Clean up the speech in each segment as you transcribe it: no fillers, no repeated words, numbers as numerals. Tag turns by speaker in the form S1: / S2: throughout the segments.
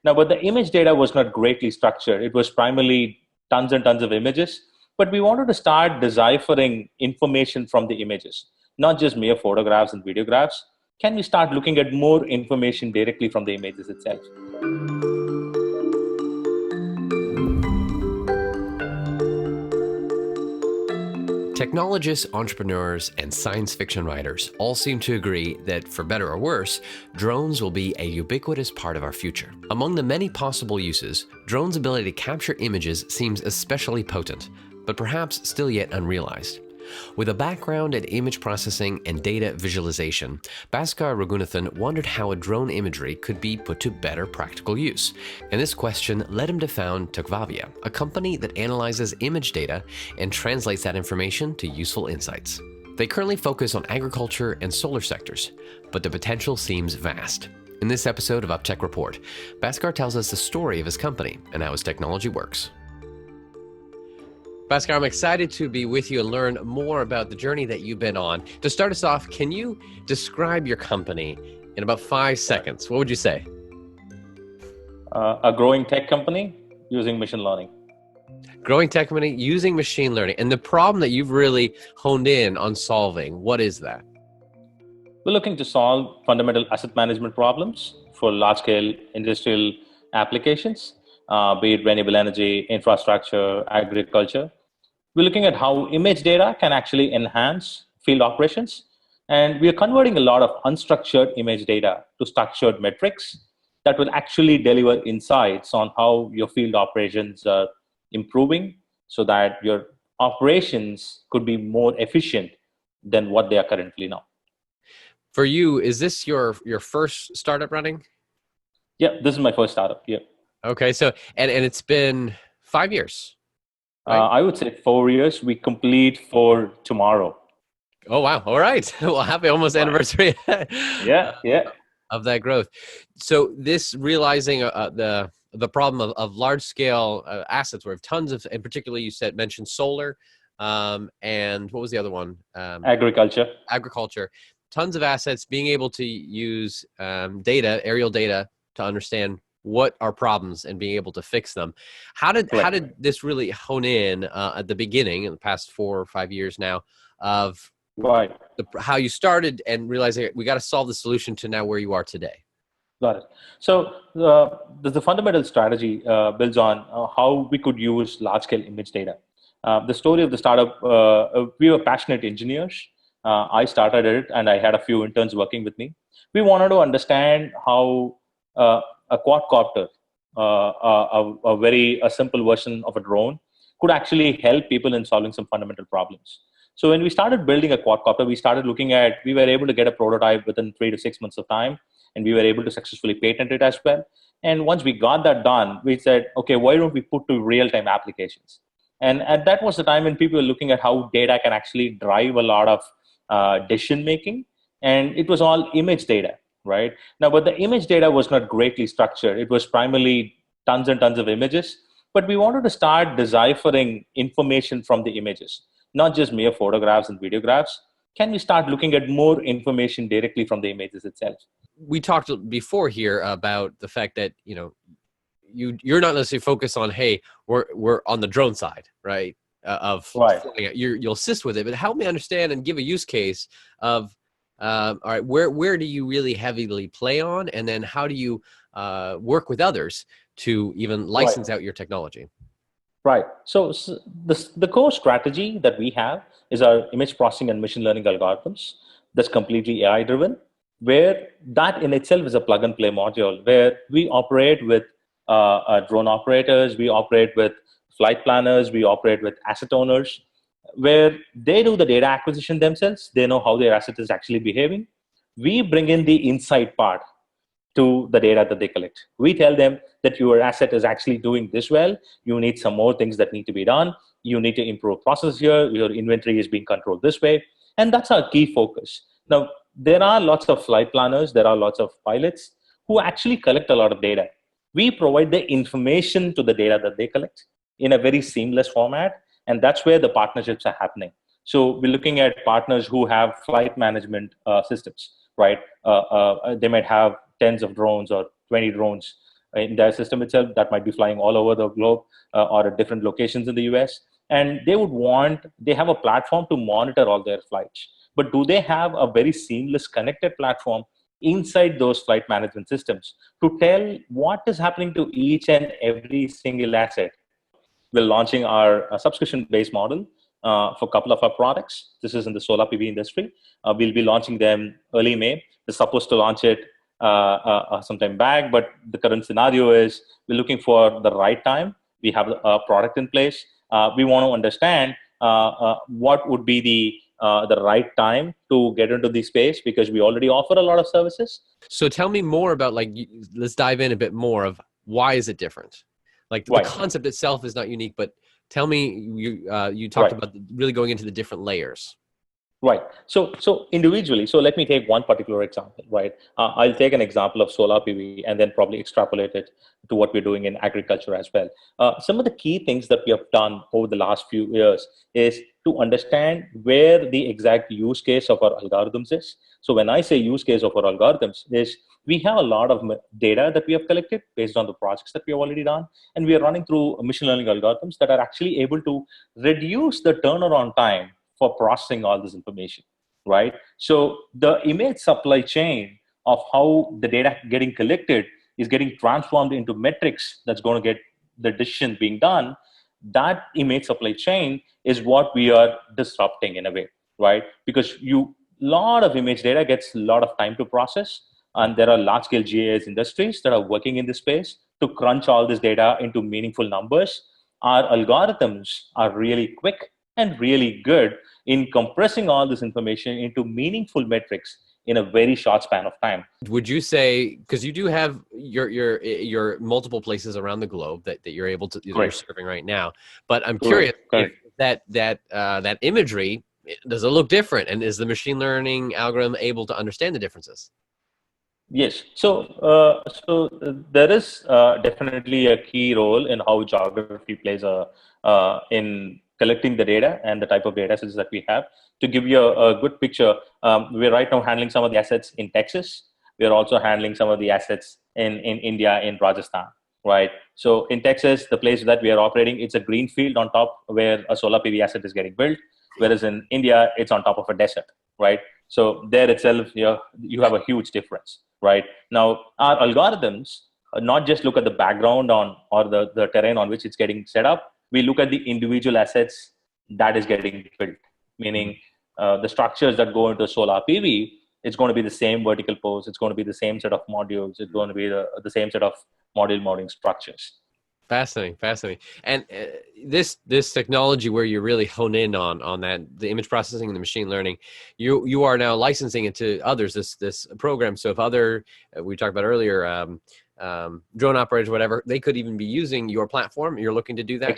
S1: Now, but the image data was not greatly structured. It was primarily tons and tons of images, but we wanted to start deciphering information from the images, not just mere photographs and videographs. Can we start looking at more information directly from the images itself?
S2: Technologists, entrepreneurs, and science fiction writers all seem to agree that, for better or worse, drones will be a ubiquitous part of our future. Among the many possible uses, drones' ability to capture images seems especially potent, but perhaps still yet unrealized. With a background in image processing and data visualization, Bhaskar Raghunathan wondered how a drone imagery could be put to better practical use. And this question led him to found Takvaviya, a company that analyzes image data and translates that information to useful insights. They currently focus on agriculture and solar sectors, but the potential seems vast. In this episode of Uptech Report, Bhaskar tells us the story of his company and how his technology works. Bhaskar, I'm excited to be with you and learn more about the journey that you've been on. To start us off, can you describe your company in about 5 seconds? What would you say?
S1: A growing tech company using machine learning.
S2: Growing tech company using machine learning. And the problem that you've really honed in on solving, what is that?
S1: We're looking to solve fundamental asset management problems for large-scale industrial applications, be it renewable energy, infrastructure, agriculture. We're looking at how image data can actually enhance field operations. And we are converting a lot of unstructured image data to structured metrics that will actually deliver insights on how your field operations are improving so that your operations could be more efficient than what they are currently now.
S2: For you, is this your first startup running?
S1: Yeah, this is my first startup. Yeah.
S2: Okay, so and it's been 5 years. Right?
S1: I would say 4 years. We complete for tomorrow.
S2: Oh, wow. All right. Well, happy almost anniversary
S1: Yeah.
S2: of that growth. So this realizing the problem of large scale assets where we have tons of, and particularly you mentioned solar and what was the other one?
S1: Agriculture.
S2: Agriculture. Tons of assets, being able to use data, aerial data, to understand what are problems and being able to fix them. How did this really hone in at the beginning in the past 4 or 5 years now of how you started and realizing we got to solve the solution to now where you are today?
S1: Got it. So the fundamental strategy builds on how we could use large-scale image data. The story of the startup, we were passionate engineers. I started it and I had a few interns working with me. We wanted to understand how a quadcopter, a simple version of a drone, could actually help people in solving some fundamental problems. So when we started building a quadcopter, we were able to get a prototype within 3 to 6 months of time, and we were able to successfully patent it as well. And once we got that done, we said, okay, why don't we put to real-time applications? And that was the time when people were looking at how data can actually drive a lot of decision-making, and it was all image data. Right now, but the image data was not greatly structured. It was primarily tons and tons of images, but we wanted to start deciphering information from the images, not just mere photographs and videographs. Can we start looking at more information directly from the images itself?
S2: We talked before here about the fact that you're not necessarily focused on, hey, we're on the drone side, right? You'll assist with it, but help me understand and give a use case of all right, where do you really heavily play on, and then how do you work with others to even license out your technology?
S1: Right. So the core strategy that we have is our image processing and machine learning algorithms that's completely AI driven, where that in itself is a plug and play module where we operate with drone operators, we operate with flight planners, we operate with asset owners, where they do the data acquisition themselves. They know how their asset is actually behaving. We bring in the insight part to the data that they collect. We tell them that your asset is actually doing this well. You need some more things that need to be done. You need to improve process here. Your inventory is being controlled this way. And that's our key focus. Now, there are lots of flight planners. There are lots of pilots who actually collect a lot of data. We provide the information to the data that they collect in a very seamless format. And that's where the partnerships are happening. So we're looking at partners who have flight management systems, right? They might have tens of drones or 20 drones in their system itself that might be flying all over the globe or at different locations in the US. And they have a platform to monitor all their flights. But do they have a very seamless connected platform inside those flight management systems to tell what is happening to each and every single asset? We're launching our subscription-based model for a couple of our products. This is in the solar PV industry. We'll be launching them early May. We're supposed to launch it sometime back, but the current scenario is we're looking for the right time. We have a product in place. We want to understand what would be the right time to get into the space, because we already offer a lot of services.
S2: So tell me more about, like, let's dive in a bit more of why is it different? Like the
S1: Right.
S2: concept itself is not unique, but tell me, you talked about really going into the different layers.
S1: Right. So individually, so let me take one particular example, right? I'll take an example of solar PV and then probably extrapolate it to what we're doing in agriculture as well. Some of the key things that we have done over the last few years is to understand where the exact use case of our algorithms is. So when I say use case of our algorithms is, we have a lot of data that we have collected based on the projects that we have already done, and we are running through machine learning algorithms that are actually able to reduce the turnaround time for processing all this information, right? So the image supply chain of how the data getting collected is getting transformed into metrics that's going to get the decision being done. That image supply chain is what we are disrupting in a way, right? Because lot of image data gets a lot of time to process, and there are large scale GIS industries that are working in this space to crunch all this data into meaningful numbers. Our algorithms are really quick and really good in compressing all this information into meaningful metrics in a very short span of time.
S2: Would you say, because you do have your multiple places around the globe that you're able to, you're serving right now, but I'm curious if that imagery, does it look different, and is the machine learning algorithm able to understand the differences?
S1: Yes. So there is definitely a key role in how geography plays in collecting the data and the type of data sets that we have. To give you a good picture, we're right now handling some of the assets in Texas. We're also handling some of the assets in India, in Rajasthan, right? So in Texas, the place that we are operating, it's a green field on top where a solar PV asset is getting built, whereas in India, it's on top of a desert, right? So there itself, you have a huge difference. Right now, our algorithms not just look at the background on or the terrain on which it's getting set up. We look at the individual assets that is getting built, meaning the structures that go into solar PV. It's going to be the same vertical post. It's going to be the same set of modules. It's going to be the same set of module mounting structures.
S2: Fascinating. And this technology where you really hone in on that, the image processing and the machine learning, you are now licensing it to others, this program. So if other, we talked about earlier, drone operators, whatever, they could even be using your platform. You're looking to do that?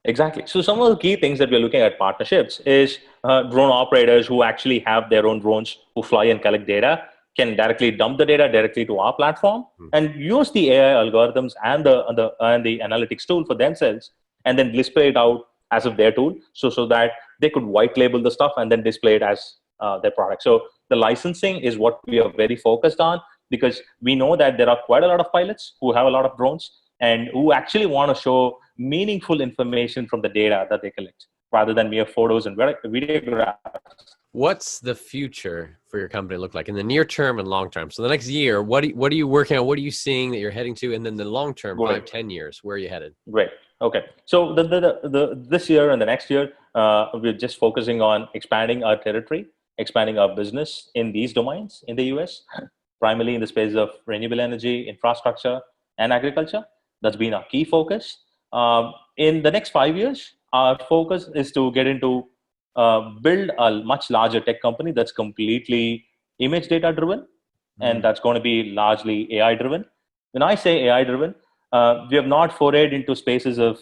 S1: Exactly. So some of the key things that we're looking at partnerships is drone operators who actually have their own drones who fly and collect data can directly dump the data directly to our platform and use the AI algorithms and the analytics tool for themselves, and then display it out as of their tool, so that they could white label the stuff and then display it as their product. So the licensing is what we are very focused on, because we know that there are quite a lot of pilots who have a lot of drones and who actually want to show meaningful information from the data that they collect, rather than mere photos and videographs.
S2: What's the future for your company look like in the near term and long term? So the next year, what are you working on? What are you seeing that you're heading to? And then the long term, 5-10 years, where are you headed?
S1: Great. Okay. So this year and the next year, we're just focusing on expanding our territory, expanding our business in these domains in the US, primarily in the space of renewable energy, infrastructure, and agriculture. That's been our key focus. In the next 5 years, our focus is to get into build a much larger tech company that's completely image data driven, and that's going to be largely AI driven. When I say AI driven, we have not forayed into spaces of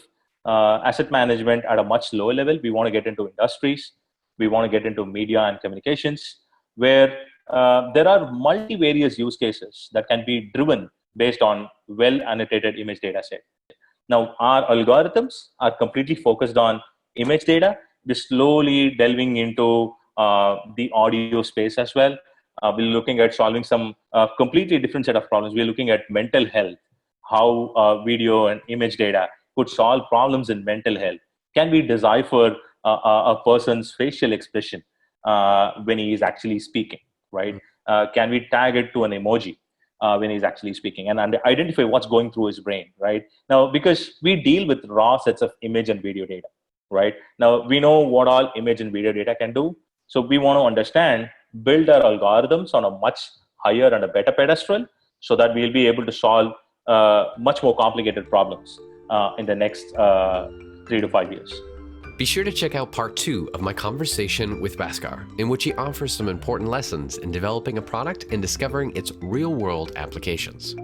S1: asset management at a much lower level. We want to get into industries. We want to get into media and communications, where there are multivarious use cases that can be driven based on well annotated image data set. Now, our algorithms are completely focused on image data. We're slowly delving into the audio space as well. We're looking at solving some completely different set of problems. We're looking at mental health. how video and image data could solve problems in mental health? Can we decipher a person's facial expression when he is actually speaking, right? Can we tag it to an emoji when he's actually speaking, and identify what's going through his brain, right? Now, because we deal with raw sets of image and video data, right? Now, we know what all image and video data can do. So we want to understand, build our algorithms on a much higher and a better pedestal so that we'll be able to solve much more complicated problems in the next 3 to 5 years.
S2: Be sure to check out part 2 of my conversation with Bhaskar, in which he offers some important lessons in developing a product and discovering its real-world applications.